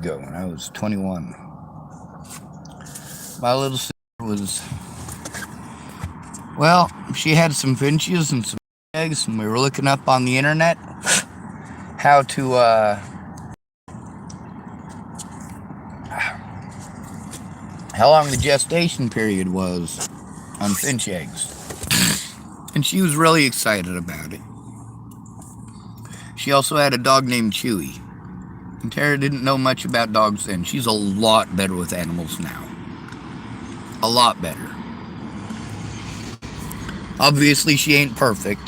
ago when I was 21. My little sister was, well, she had some finches and some eggs, and we were looking up on the internet how to, how long the gestation period was on finch eggs. And she was really excited about it. She also had a dog named Chewy. And Tara didn't know much about dogs then. She's a lot better with animals now. A lot better. Obviously, she ain't perfect,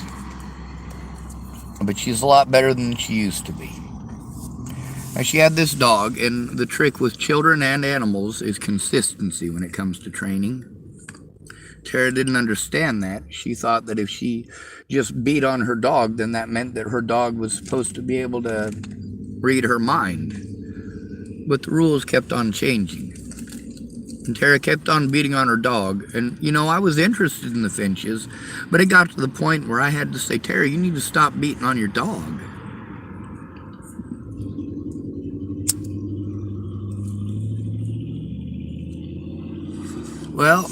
but she's a lot better than she used to be. Now, she had this dog, and the trick with children and animals is consistency when it comes to training. Tara didn't understand that. She thought that if she just beat on her dog, then that meant that her dog was supposed to be able to read her mind. But the rules kept on changing. And Tara kept on beating on her dog. And, I was interested in the finches, but it got to the point where I had to say, Tara, you need to stop beating on your dog. Well,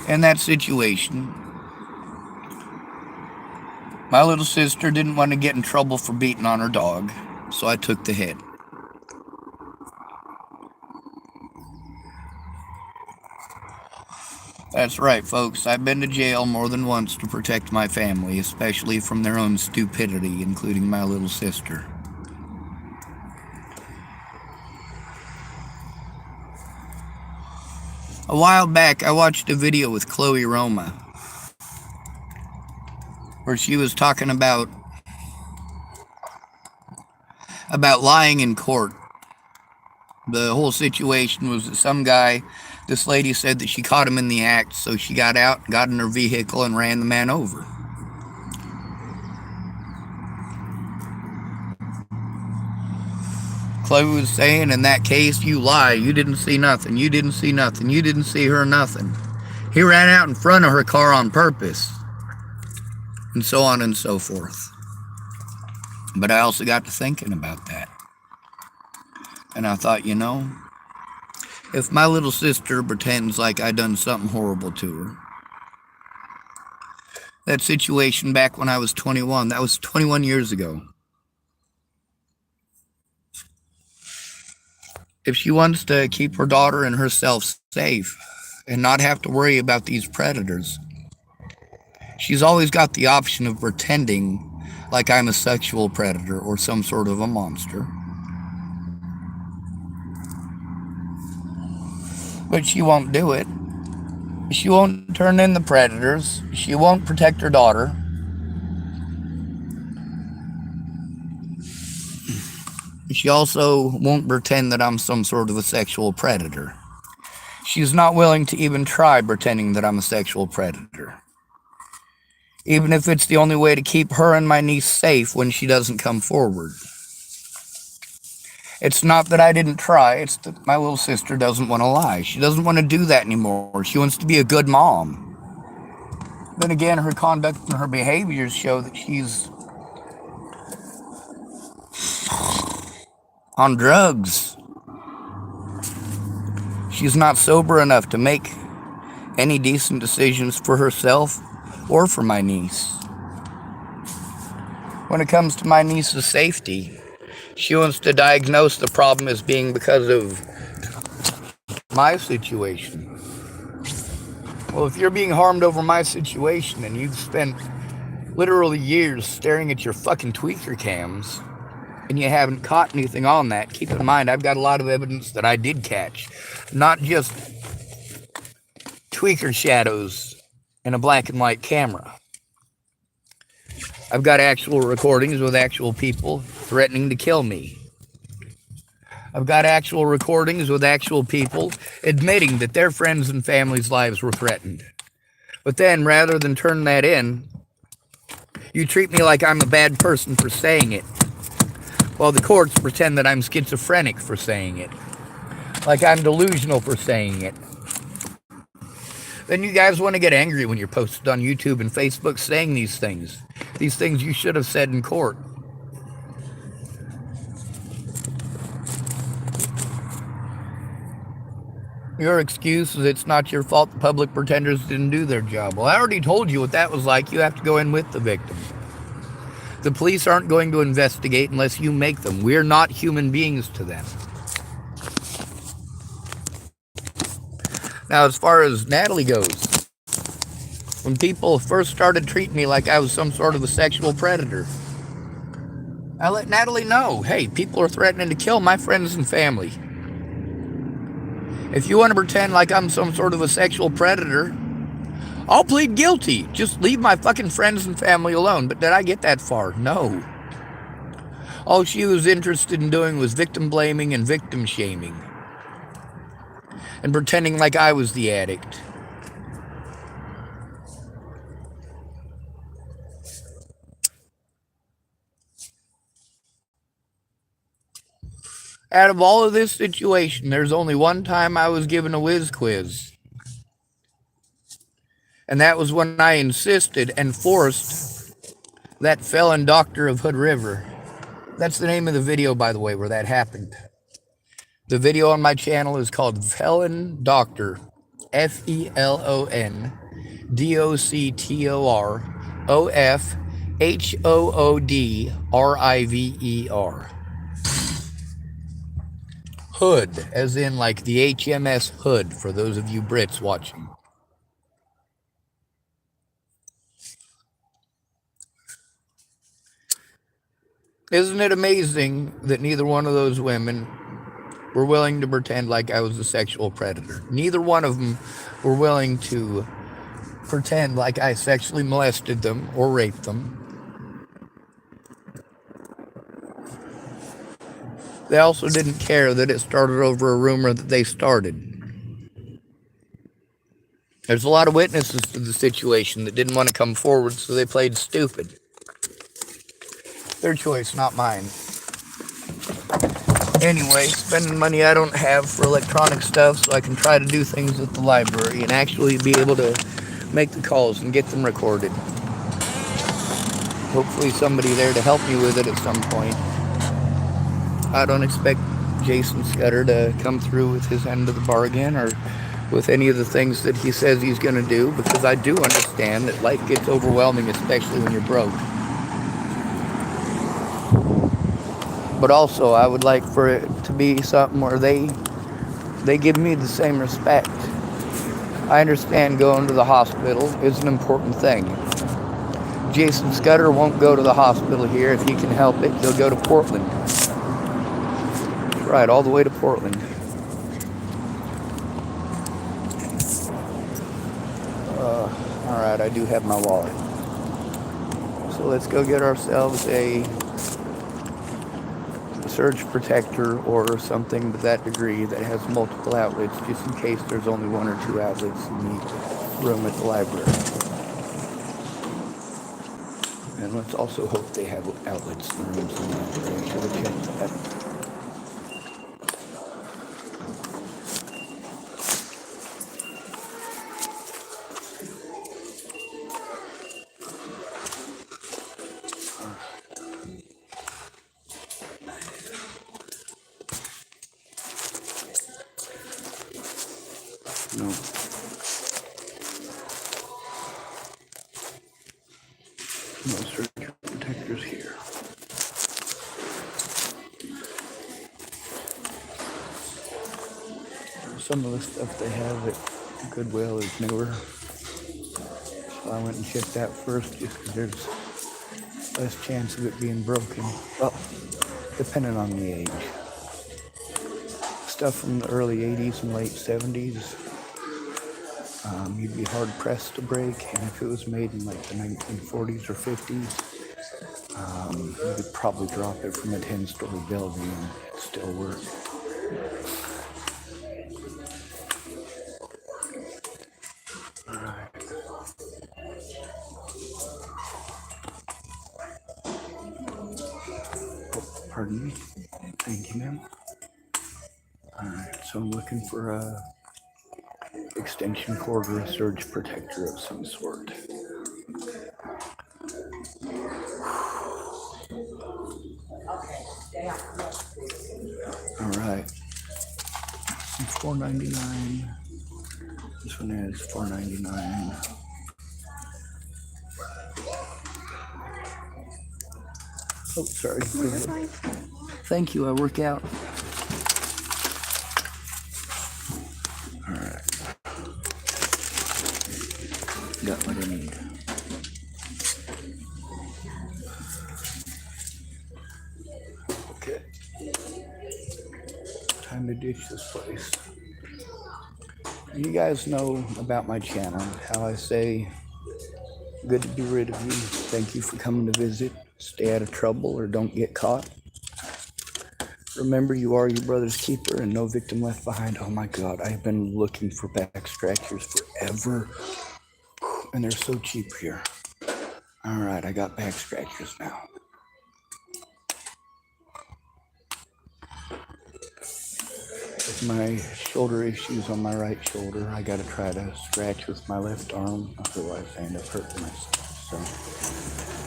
in that situation, my little sister didn't want to get in trouble for beating on her dog, so I took the hit. That's right, folks. I've been to jail more than once to protect my family, especially from their own stupidity, including my little sister. A while back, I watched a video with Chloe Roma where she was talking about lying in court. The whole situation was that this lady said that she caught him in the act, so she got out, got in her vehicle, and ran the man over. Chloe was saying, in that case, you lie. You didn't see nothing. You didn't see nothing. You didn't see her nothing. He ran out in front of her car on purpose. And so on and so forth. But I also got to thinking about that. And I thought, if my little sister pretends like I done something horrible to her, that situation back when I was 21, that was 21 years ago. If she wants to keep her daughter and herself safe and not have to worry about these predators, she's always got the option of pretending like I'm a sexual predator or some sort of a monster. But she won't do it. She won't turn in the predators. She won't protect her daughter. She also won't pretend that I'm some sort of a sexual predator. She's not willing to even try pretending that I'm a sexual predator. Even if it's the only way to keep her and my niece safe when she doesn't come forward. It's not that I didn't try, it's that my little sister doesn't want to lie. She doesn't want to do that anymore. She wants to be a good mom. Then again, her conduct and her behaviors show that she's on drugs. She's not sober enough to make any decent decisions for herself or for my niece. When it comes to my niece's safety, she wants to diagnose the problem as being because of my situation. Well, if you're being harmed over my situation and you've spent literally years staring at your fucking tweaker cams and you haven't caught anything on that, keep in mind I've got a lot of evidence that I did catch. Not just tweaker shadows in a black and white camera. I've got actual recordings with actual people threatening to kill me. I've got actual recordings with actual people admitting that their friends and family's lives were threatened. But then, rather than turn that in, you treat me like I'm a bad person for saying it, while the courts pretend that I'm schizophrenic for saying it, like I'm delusional for saying it. Then you guys want to get angry when you're posted on YouTube and Facebook saying these things you should have said in court. Your excuse is it's not your fault the public pretenders didn't do their job. Well, I already told you what that was like. You have to go in with the victim. The police aren't going to investigate unless you make them. We're not human beings to them. Now, as far as Natalie goes, when people first started treating me like I was some sort of a sexual predator, I let Natalie know, hey, people are threatening to kill my friends and family. If you want to pretend like I'm some sort of a sexual predator, I'll plead guilty. Just leave my fucking friends and family alone. But did I get that far? No. All she was interested in doing was victim blaming and victim shaming. And pretending like I was the addict. Out of all of this situation, there's only one time I was given a whiz quiz. And that was when I insisted and forced that felon doctor of Hood River. That's the name of the video, by the way, where that happened. The video on my channel is called Felon Doctor, FELON Hood, as in like the HMS Hood, for those of you Brits watching. Isn't it amazing that neither one of those women were willing to pretend like I was a sexual predator? Neither one of them were willing to pretend like I sexually molested them or raped them. They also didn't care that it started over a rumor that they started. There's a lot of witnesses to the situation that didn't want to come forward, so they played stupid. Their choice, not mine. Anyway, spending money I don't have for electronic stuff so I can try to do things at the library and actually be able to make the calls and get them recorded. Hopefully somebody there to help me with it at some point. I don't expect Jason Scudder to come through with his end of the bargain or with any of the things that he says he's going to do, because I do understand that life gets overwhelming, especially when you're broke. But also, I would like for it to be something where they give me the same respect. I understand going to the hospital is an important thing. Jason Scudder won't go to the hospital here. If he can help it, he'll go to Portland. That's right, all the way to Portland. Alright, I do have my wallet. So let's go get ourselves a surge protector or something to that degree that has multiple outlets, just in case there's only one or two outlets in the room at the library. And let's also hope they have outlets in the rooms in the library. I should have checked that. No. No surge protectors here. Some of the stuff they have at Goodwill is newer. So I went and checked that first just because there's less chance of it being broken. Well, depending on the age. Stuff from the early 80s and late 70s. You'd be hard pressed to break, and if it was made in like the 1940s or 50s, you could probably drop it from a 10-story building and it'd still work. Alright. Oh, pardon me. Thank you, ma'am. Alright, so I'm looking for a extension cord or a surge protector of some sort. All right. $4.99. This one is $4.99. Oh, sorry. Thank you. I work out. All right. Got what I need. Okay. Time to ditch this place. You guys know about my channel, how I say, good to be rid of you. Thank you for coming to visit. Stay out of trouble or don't get caught. Remember, you are your brother's keeper and no victim left behind. Oh my God, I have been looking for back scratchers forever. And they're so cheap here. All right, I got back scratchers now. With my shoulder issues on my right shoulder, I gotta try to scratch with my left arm, otherwise I end up hurting myself. So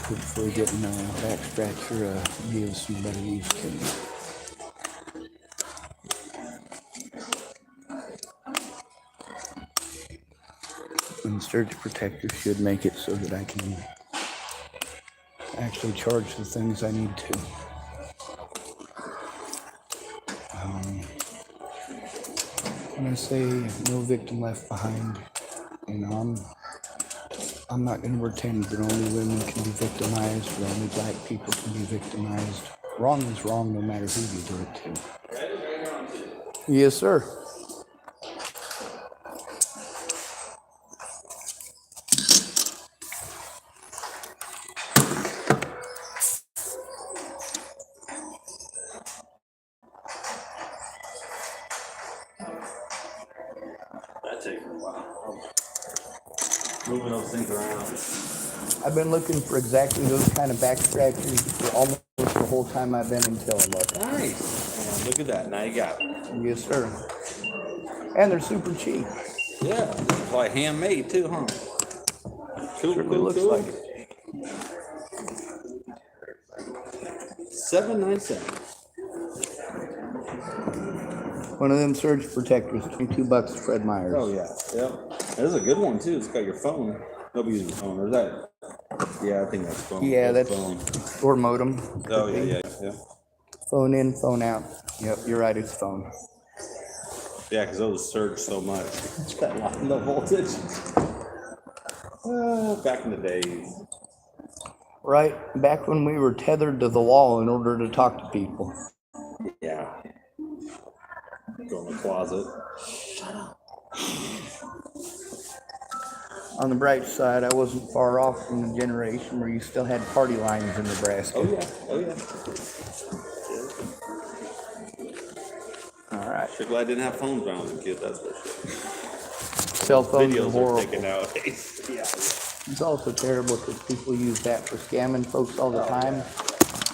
hopefully getting a back scratcher gives some better use to me. And surge protector should make it so that I can actually charge the things I need to. When I say no victim left behind, I'm not going to pretend that only women can be victimized or only black people can be victimized. Wrong is wrong no matter who you do it to. Yes, sir. That takes a while. Moving those things around. I've been looking for exactly those kind of back scratchers for almost the whole time I've been in Tillamook. Nice. Man, look at that. Now you got it. Yes, sir. And they're super cheap. Yeah. It's like handmade too, huh? Cool, Certainly cool, looks cool. like it. $7.97. One of them surge protectors, $22, Fred Meyers. Oh yeah. Yep. This is a good one too. It's got your phone. Nobody uses phone. Or is that? Yeah, I think that's phone. Yeah, that's phone. or modem. Oh yeah. Phone in, phone out. Yep, you're right, it's phone. Yeah, because those surge so much. It's got a lot of low voltage. Back in the days. Right, back when we were tethered to the wall in order to talk to people. Yeah. Go in the closet. Shut up. On the bright side, I wasn't far off from the generation where you still had party lines in Nebraska. Oh yeah. Oh yeah. All right. Sure glad I didn't have phones when I was a kid, that's for sure. Cell phones are Videos are horrible. taken nowadays. Yeah. It's also terrible because people use that for scamming folks all the time.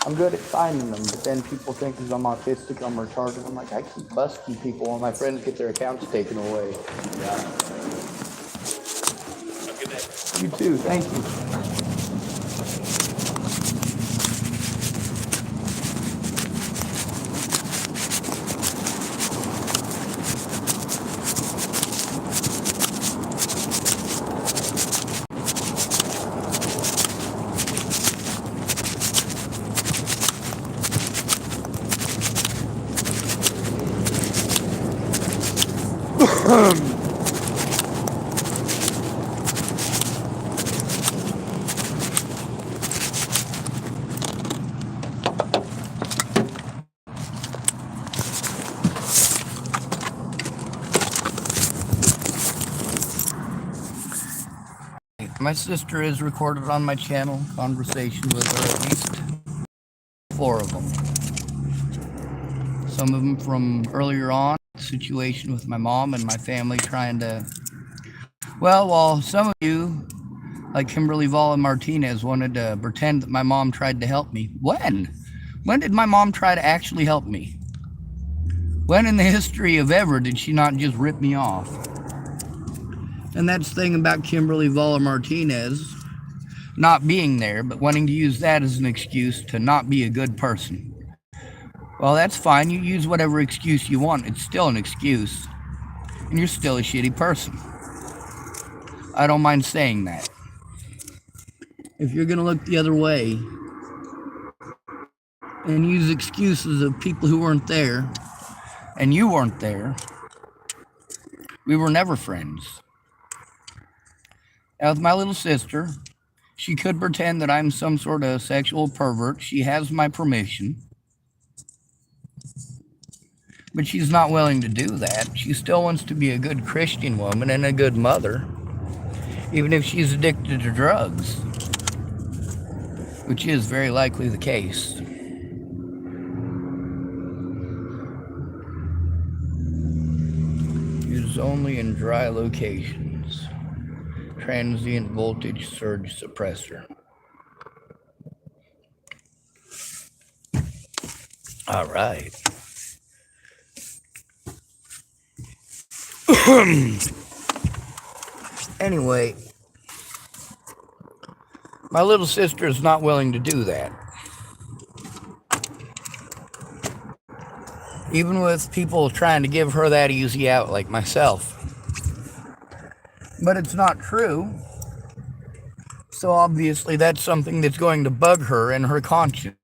I'm good at finding them, but then people think because I'm autistic, I'm retarded. I'm like, I keep busting people while my friends get their accounts taken away. Yeah. Have a good day. You too, thank you. My sister is recorded on my channel, conversation with her, at least 4 of them. Some of them from earlier on, situation with my mom and my family trying to, well, while some of you, like Kimberly Vala Martinez, wanted to pretend that my mom tried to help me. When? When did my mom try to actually help me? When in the history of ever did she not just rip me off? And that's the thing about Kimberly Vala Martinez not being there, but wanting to use that as an excuse to not be a good person. Well, that's fine. You use whatever excuse you want. It's still an excuse. and you're still a shitty person. I don't mind saying that. If you're going to look the other way and use excuses of people who weren't there, and you weren't there, we were never friends. Now, with my little sister, she could pretend that I'm some sort of sexual pervert. She has my permission. But she's not willing to do that. She still wants to be a good Christian woman and a good mother, even if she's addicted to drugs, which is very likely the case. It is only in dry locations. Transient voltage surge suppressor. All right. Anyway, my little sister is not willing to do that. Even with people trying to give her that easy out like myself. But it's not true. So obviously that's something that's going to bug her in her conscience.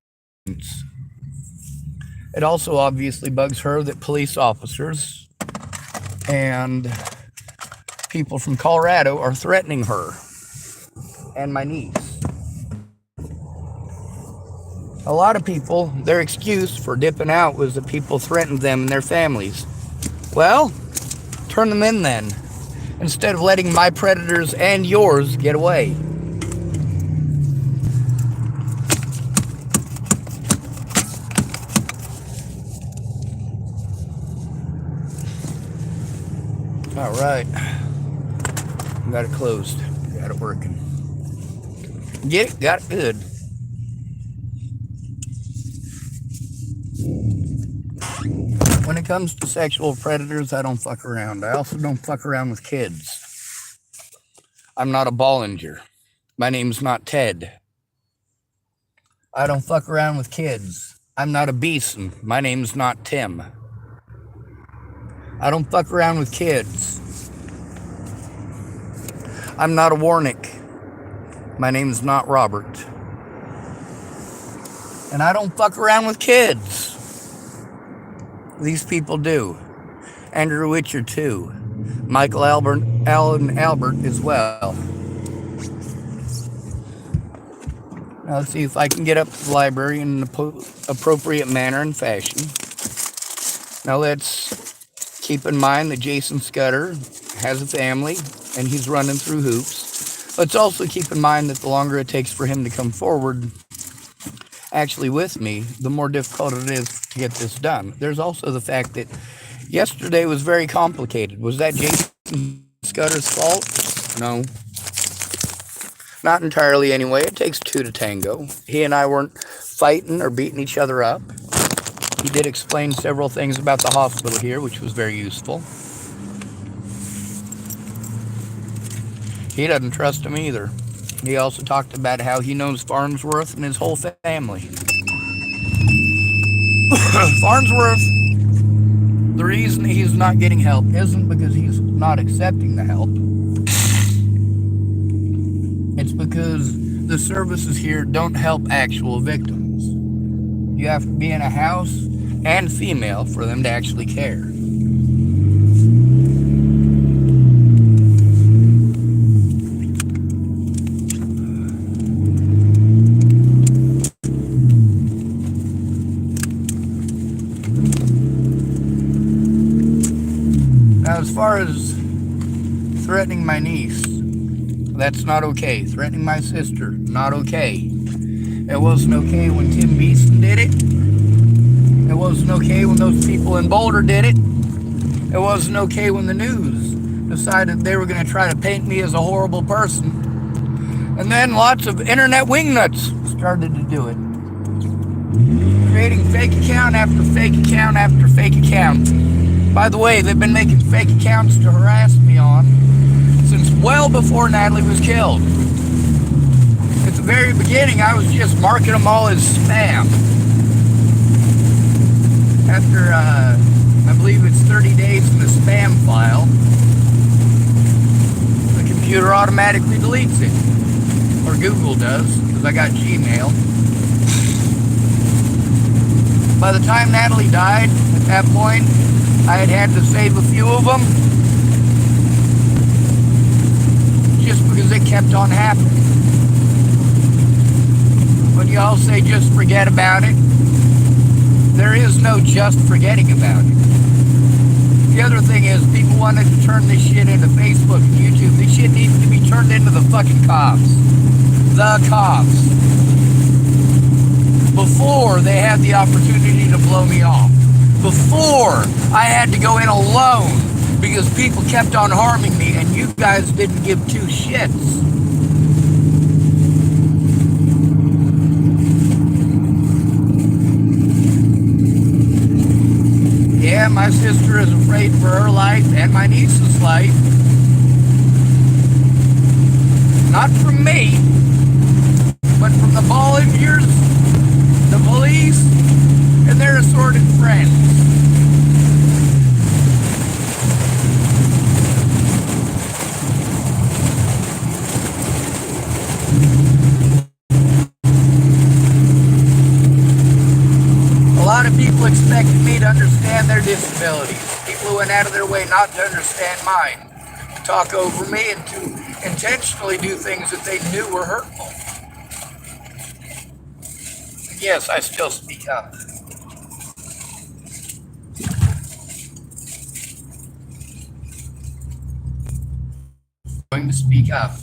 It also obviously bugs her that police officers and people from Colorado are threatening her and my niece. A lot of people, their excuse for dipping out was that people threatened them and their families. Well, turn them in then, instead of letting my predators and yours get away. All right. Got it closed. Got it working. Get it? Got it good. When it comes to sexual predators, I don't fuck around. I also don't fuck around with kids. I'm not a Bollinger. My name's not Ted. I don't fuck around with kids. I'm not a Beeson. My name's not Tim. I don't fuck around with kids. I'm not a Warnick. My name's not Robert. And I don't fuck around with kids. These people do. Andrew Witcher too. Michael Allen Albert as well. Now let's see if I can get up to the library in an appropriate manner and fashion. Now let's keep in mind that Jason Scudder has a family and he's running through hoops. Let's also keep in mind that the longer it takes for him to come forward actually with me, the more difficult it is to get this done. There's also the fact that yesterday was very complicated. Was that Jason Scudder's fault? No. Not entirely anyway. It takes two to tango. He and I weren't fighting or beating each other up. He did explain several things about the hospital here, which was very useful. He doesn't trust him either. He also talked about how he knows Farnsworth and his whole family. Farnsworth, the reason he's not getting help isn't because he's not accepting the help. It's because the services here don't help actual victims. You have to be in a house and female for them to actually care. Now, as far as threatening my niece, that's not okay. Threatening my sister, not okay. It wasn't okay when Tim Beeson did it. It wasn't okay when those people in Boulder did it. It wasn't okay when the news decided they were going to try to paint me as a horrible person. And then lots of internet wingnuts started to do it. Creating fake account after fake account after fake account. By the way, they've been making fake accounts to harass me on since well before Natalie was killed. At the very beginning, I was just marking them all as spam. After, I believe it's gets 30 days in the spam file, the computer automatically deletes it. Or Google does, because I got Gmail. By the time Natalie died, at that point, I had to save a few of them. Just because it kept on happening. When y'all say just forget about it, there is no just forgetting about it. The other thing is, people wanted to turn this shit into Facebook and YouTube. This shit needs to be turned into the fucking cops. The cops. Before they had the opportunity to blow me off. Before I had to go in alone because people kept on harming me and you guys didn't give two shits. Yeah, my sister is afraid for her life and my niece's life. Not from me, but from the volunteers, the police, and their assorted friends. A lot of people expected me to understand their disabilities. People who went out of their way not to understand mine, to talk over me, and to intentionally do things that they knew were hurtful. Yes, I still speak up. I'm going to speak up.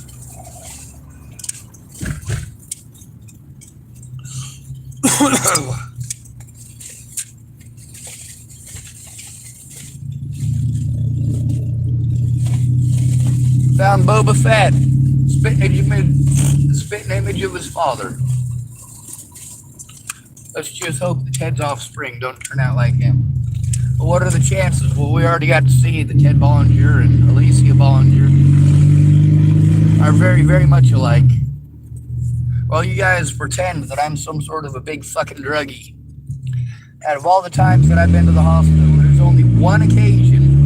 Found Boba Fett, spitting image of his father. Let's just hope that Ted's offspring don't turn out like him. But what are the chances? Well, we already got to see that Ted Bollinger and Alicia Bollinger are very, very much alike. Well, you guys pretend that I'm some sort of a big fucking druggie. Out of all the times that I've been to the hospital, there's only one occasion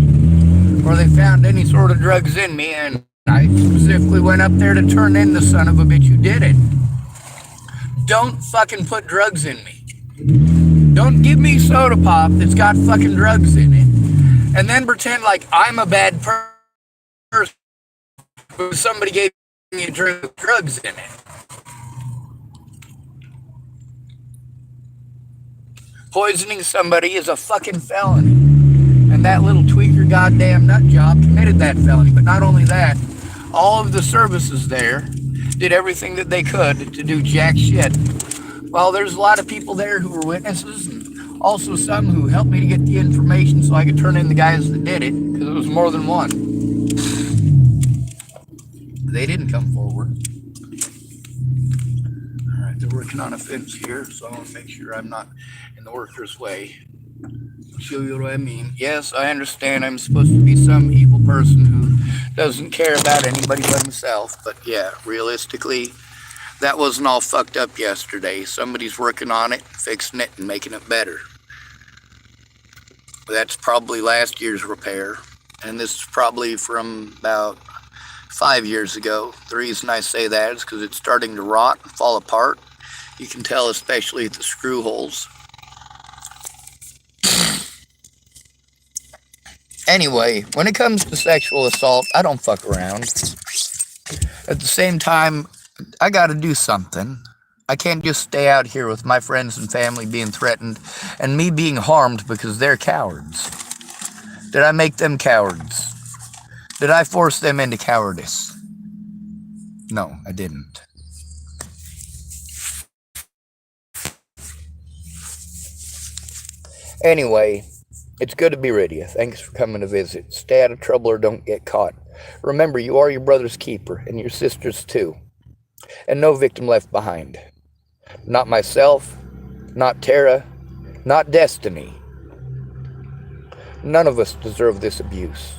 where they found any sort of drugs in me, and I specifically went up there to turn in the son of a bitch who did it. Don't fucking put drugs in me. Don't give me soda pop that's got fucking drugs in it, and then pretend like I'm a bad person because somebody gave me a drink with drugs in it. Poisoning somebody is a fucking felony. And that little tweaker goddamn nut job committed that felony. But not only that, all of the services there did everything that they could to do jack shit. Well, there's a lot of people there who were witnesses, and also some who helped me to get the information so I could turn in the guys that did it, because it was more than one. They didn't come forward. Alright, they're working on a fence here, so I want to make sure I'm not in the worker's way. Show you what I mean. Yes, I understand I'm supposed to be some evil person who doesn't care about anybody but himself, but yeah, realistically, that wasn't all fucked up yesterday. Somebody's working on it, fixing it, and making it better. That's probably last year's repair, and this is probably from about 5 years ago. The reason I say that is because it's starting to rot and fall apart. You can tell especially at the screw holes. Anyway, when it comes to sexual assault, I don't fuck around. At the same time, I gotta do something. I can't just stay out here with my friends and family being threatened and me being harmed because they're cowards. Did I make them cowards? Did I force them into cowardice? No, I didn't. Anyway, it's good to be rid of you. Thanks for coming to visit. Stay out of trouble or don't get caught. Remember, you are your brother's keeper, and your sister's too. And no victim left behind. Not myself, not Tara, not Destiny. None of us deserve this abuse.